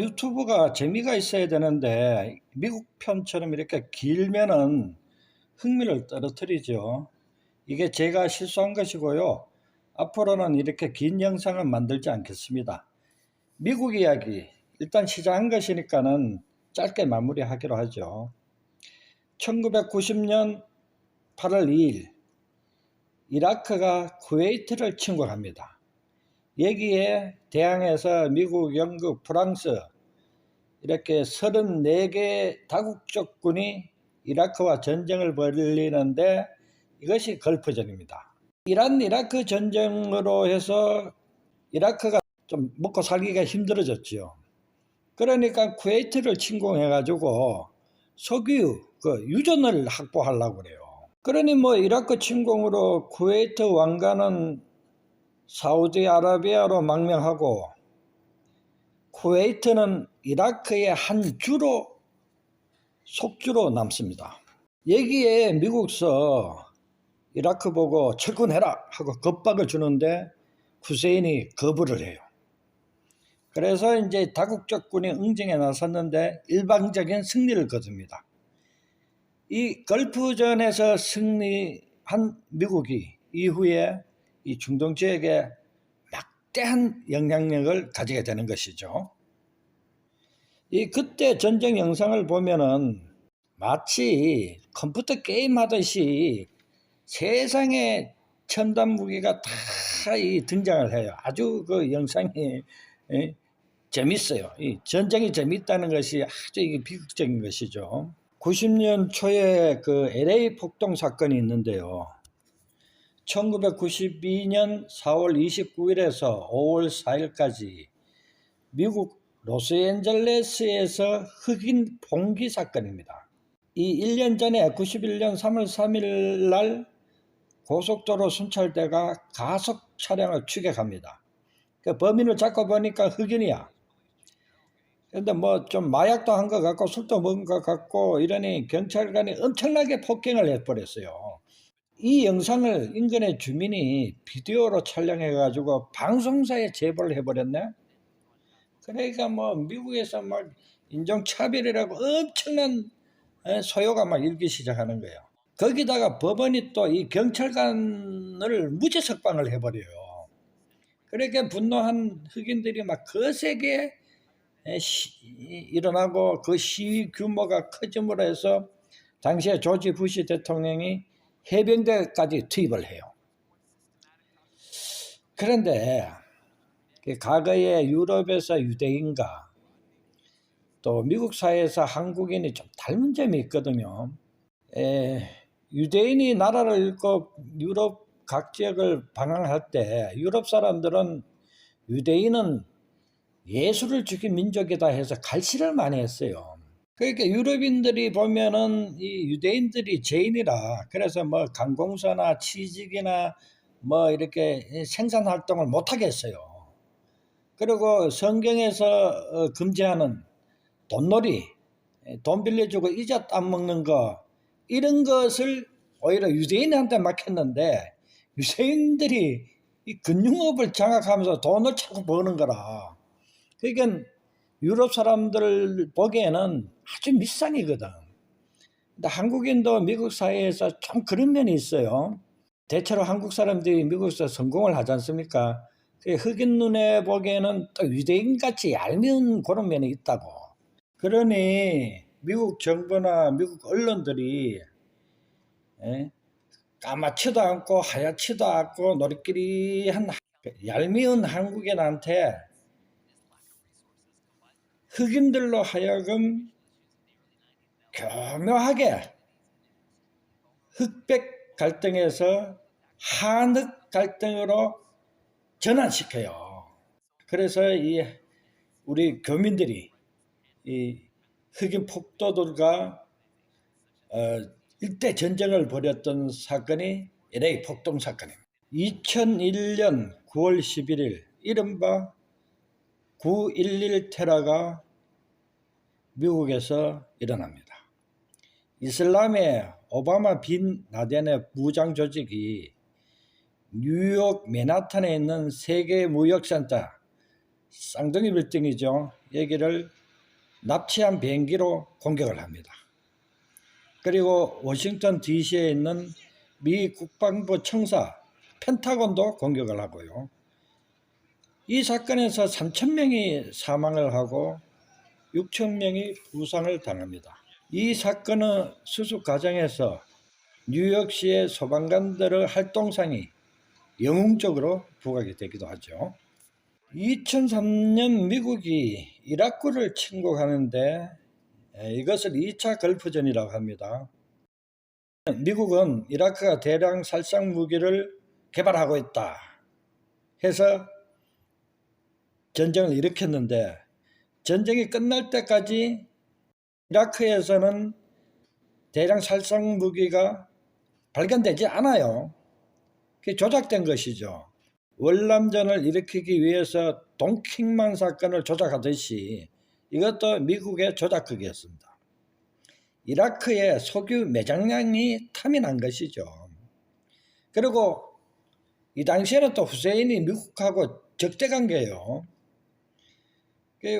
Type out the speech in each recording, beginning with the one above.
유튜브가 재미가 있어야 되는데 미국 편처럼 이렇게 길면은 흥미를 떨어뜨리죠. 이게 제가 실수한 것이고요. 앞으로는 이렇게 긴 영상은 만들지 않겠습니다. 미국 이야기 일단 시작한 것이니까는 짧게 마무리하기로 하죠. 1990년 8월 2일 이라크가 쿠웨이트를 침공합니다. 여기에 대항해서 미국, 영국, 프랑스 이렇게 34개 다국적군이 이라크와 전쟁을 벌이는데 이것이 걸프전입니다. 이란 이라크 전쟁으로 해서 이라크가 좀 먹고 살기가 힘들어졌죠. 그러니까 쿠웨이트를 침공해 가지고 석유 유전을 확보하려고 그래요. 그러니 뭐 이라크 침공으로 쿠웨이트 왕가는 사우디아라비아로 망명하고 쿠웨이트는 이라크의 한 주로 속주로 남습니다. 여기에 미국서 이라크 보고 철군해라 하고 겁박을 주는데 후세인이 거부를 해요. 그래서 이제 다국적군이 응징에 나섰는데 일방적인 승리를 거둡니다. 이 걸프전에서 승리한 미국이 이후에 이 중동 지역에 막대한 영향력을 가지게 되는 것이죠. 이 그때 전쟁 영상을 보면은 마치 컴퓨터 게임 하듯이 세상에 첨단 무기가 다 등장을 해요. 아주 그 영상이 재밌어요. 이 전쟁이 재밌다는 것이 아주 비극적인 것이죠. 90년 초에 그 LA 폭동 사건이 있는데요. 1992년 4월 29일에서 5월 4일까지 미국 로스앤젤레스에서 흑인 봉기 사건입니다. 이 1년 전에 91년 3월 3일 날 고속도로 순찰대가 가속 차량을 추격합니다. 그 범인을 잡고 보니까 흑인이야. 근데 뭐 좀 마약도 한 것 같고 술도 먹은 것 같고 이러니 경찰관이 엄청나게 폭행을 해버렸어요. 이 영상을 인근의 주민이 비디오로 촬영해 가지고 방송사에 제보를 해버렸네. 그러니까 뭐 미국에서 막 인종차별이라고 엄청난 소요가 막 일기 시작하는 거예요. 거기다가 법원이 또 이 경찰관을 무죄 석방을 해버려요. 그러니까 분노한 흑인들이 막 거세게 일어나고 그 시위 규모가 커짐으로 해서 당시에 조지 부시 대통령이 해병대까지 투입을 해요. 그런데 과거에 유럽에서 유대인과 또 미국 사회에서 한국인이 좀 닮은 점이 있거든요. 유대인이 나라를 잃고 유럽 각 지역을 방황할 때 유럽 사람들은 유대인은 예수를 죽인 민족이다 해서 갈시를 많이 했어요. 그러니까 유럽인들이 보면은 이 유대인들이 죄인이라 그래서 뭐 관공서나 취직이나 뭐 이렇게 생산 활동을 못하게 했어요. 그리고 성경에서 금지하는 돈놀이, 돈 빌려주고 이자 따먹는 거 이런 것을 오히려 유대인한테 맡겼는데 유대인들이 이 금융업을 장악하면서 돈을 자꾸 버는 거라. 그러니까 유럽 사람들 보기에는 아주 밑상이거든. 근데 한국인도 미국 사회에서 좀 그런 면이 있어요. 대체로 한국 사람들이 미국에서 성공을 하지 않습니까? 흑인 눈에 보기에는 또 유대인같이 얄미운 그런 면이 있다고. 그러니 미국 정부나 미국 언론들이 까맣지도 않고 하얗지도 않고 노리끼리한 얄미운 한국인한테 흑인들로 하여금 교묘하게 흑백 갈등에서 한흑 갈등으로 전환시켜요. 그래서 이 우리 교민들이 이 흑인 폭도들과 일대 전쟁을 벌였던 사건이 LA 폭동 사건입니다. 2001년 9월 11일 이른바 9.11 테러가 미국에서 일어납니다. 이슬람의 오바마 빈 라덴의 무장 조직이 뉴욕 맨하탄에 있는 세계 무역센터 쌍둥이 빌딩이죠. 여기를 납치한 비행기로 공격을 합니다. 그리고 워싱턴 DC에 있는 미 국방부 청사 펜타곤도 공격을 하고요. 이 사건에서 3,000명이 사망을 하고 6,000명이 부상을 당합니다. 이 사건의 수습 과정에서 뉴욕시의 소방관들의 활동상이 영웅적으로 부각이 되기도 하죠. 2003년 미국이 이라크를 침공하는데 이것을 2차 걸프전이라고 합니다. 미국은 이라크가 대량 살상 무기를 개발하고 있다 해서 전쟁을 일으켰는데, 전쟁이 끝날 때까지 이라크에서는 대량 살상 무기가 발견되지 않아요. 그게 조작된 것이죠. 월남전을 일으키기 위해서 동킹만 사건을 조작하듯이 이것도 미국의 조작극이었습니다. 이라크의 석유 매장량이 탐이 난 것이죠. 그리고 이 당시에는 또 후세인이 미국하고 적대관계예요.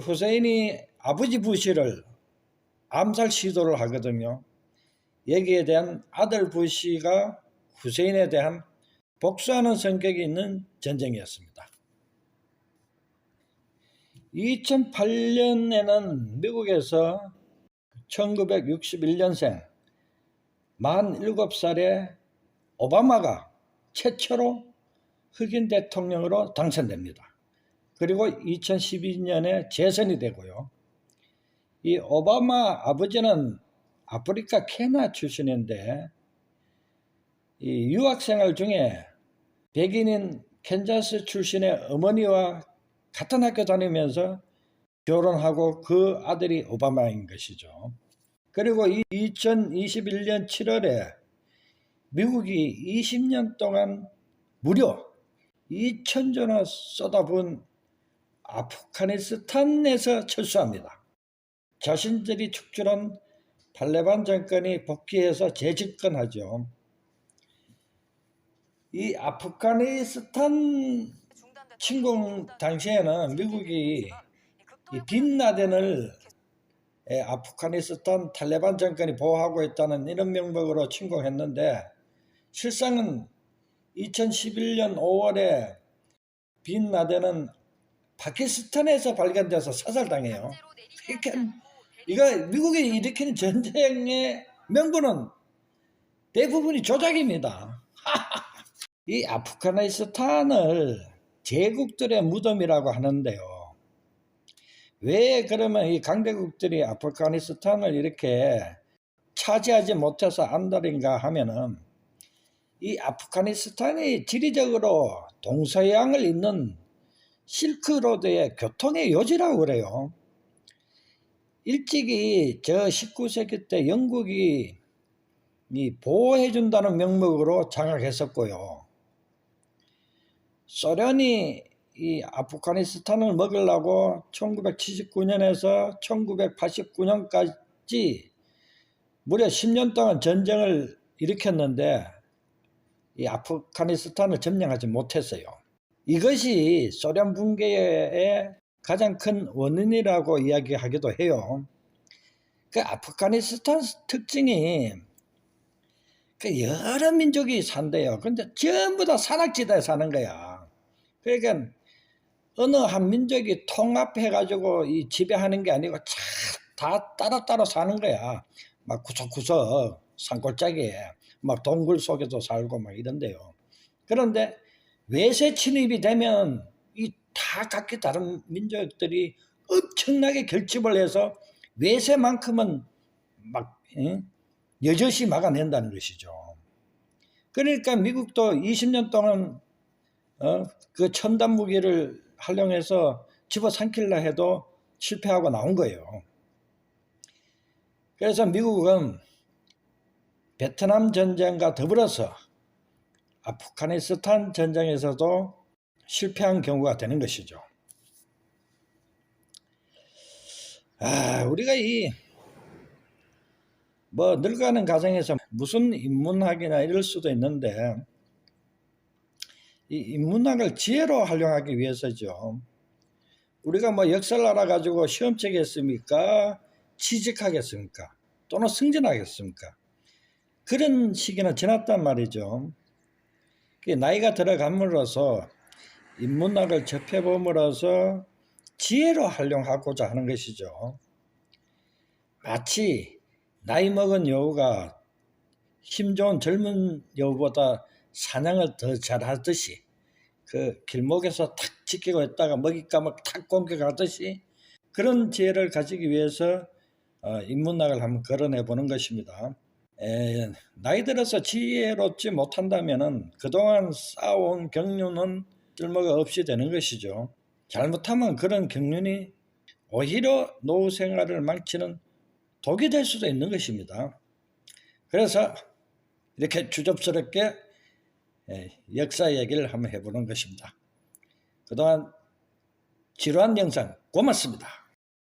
후세인이 아버지 부시를 암살 시도를 하거든요. 여기에 대한 아들 부시가 후세인에 대한 복수하는 성격이 있는 전쟁이었습니다. 2008년에는 미국에서 1961년생 47살의 오바마가 최초로 흑인 대통령으로 당선됩니다. 그리고 2012년에 재선이 되고요. 이 오바마 아버지는 아프리카 케냐 출신인데 이 유학생활 중에 백인인 캔자스 출신의 어머니와 같은 학교 다니면서 결혼하고 그 아들이 오바마인 것이죠. 그리고 2021년 7월에 미국이 20년 동안 무려 2,000조나 쏟아부은 아프가니스탄에서 철수합니다. 자신들이 축출한 탈레반 정권이 복귀해서 재집권하죠. 이 아프가니스탄 침공 당시에는 미국이 이 빈라덴을 아프가니스탄 탈레반 정권이 보호하고 있다는 이런 명목으로 침공했는데, 실상은 2011년 5월에 빈라덴은 파키스탄에서 발견돼서 사살당해요. 그러니까 이거 미국이 일으키는 전쟁의 명분은 대부분이 조작입니다. 이 아프가니스탄을 제국들의 무덤이라고 하는데요. 왜 그러면 이 강대국들이 아프가니스탄을 이렇게 차지하지 못해서 안달인가 하면은, 이 아프가니스탄이 지리적으로 동서양을 잇는 실크로드의 교통의 요지라고 그래요. 일찍이 저 19세기 때 영국이 보호해준다는 명목으로 장악했었고요. 소련이 이 아프가니스탄을 먹으려고 1979년에서 1989년까지 무려 10년 동안 전쟁을 일으켰는데 이 아프가니스탄을 점령하지 못했어요. 이것이 소련 붕괴의 가장 큰 원인이라고 이야기하기도 해요. 그 아프가니스탄 특징이 그 여러 민족이 산대요. 근데 전부 다 산악지대에 사는 거야. 그러니까 어느 한 민족이 통합해가지고 이 지배하는 게 아니고 다 따로따로 사는 거야. 막 구석구석 산골짜기에 막 동굴 속에도 살고 막 이런데요. 그런데 외세 침입이 되면 이 다 각기 다른 민족들이 엄청나게 결집을 해서 외세만큼은 막 여럿이 막아낸다는 것이죠. 그러니까 미국도 20년 동안 그 첨단 무기를 활용해서 집어삼키려 해도 실패하고 나온 거예요. 그래서 미국은 베트남 전쟁과 더불어서 아프가니스탄 전쟁에서도 실패한 경우가 되는 것이죠. 우리가 늙어가는 과정에서 무슨 인문학이나 이럴 수도 있는데, 이 인문학을 지혜로 활용하기 위해서죠. 우리가 뭐 역사를 알아가지고 시험 치겠습니까? 취직하겠습니까? 또는 승진하겠습니까? 그런 시기는 지났단 말이죠. 나이가 들어감으로써 인문학을 접해봄으로써 지혜로 활용하고자 하는 것이죠. 마치 나이 먹은 여우가 힘 좋은 젊은 여우보다 사냥을 더 잘하듯이 그 길목에서 탁 지키고 있다가 먹잇감을 탁 공격하듯이 그런 지혜를 가지기 위해서 인문학을 한번 거론해 보는 것입니다. 나이 들어서 지혜롭지 못한다면 그동안 쌓아온 경륜은 쓸모가 없이 되는 것이죠. 잘못하면 그런 경륜이 오히려 노후 생활을 망치는 독이 될 수도 있는 것입니다. 그래서 이렇게 주접스럽게 역사 얘기를 한번 해보는 것입니다. 그동안 지루한 영상 고맙습니다.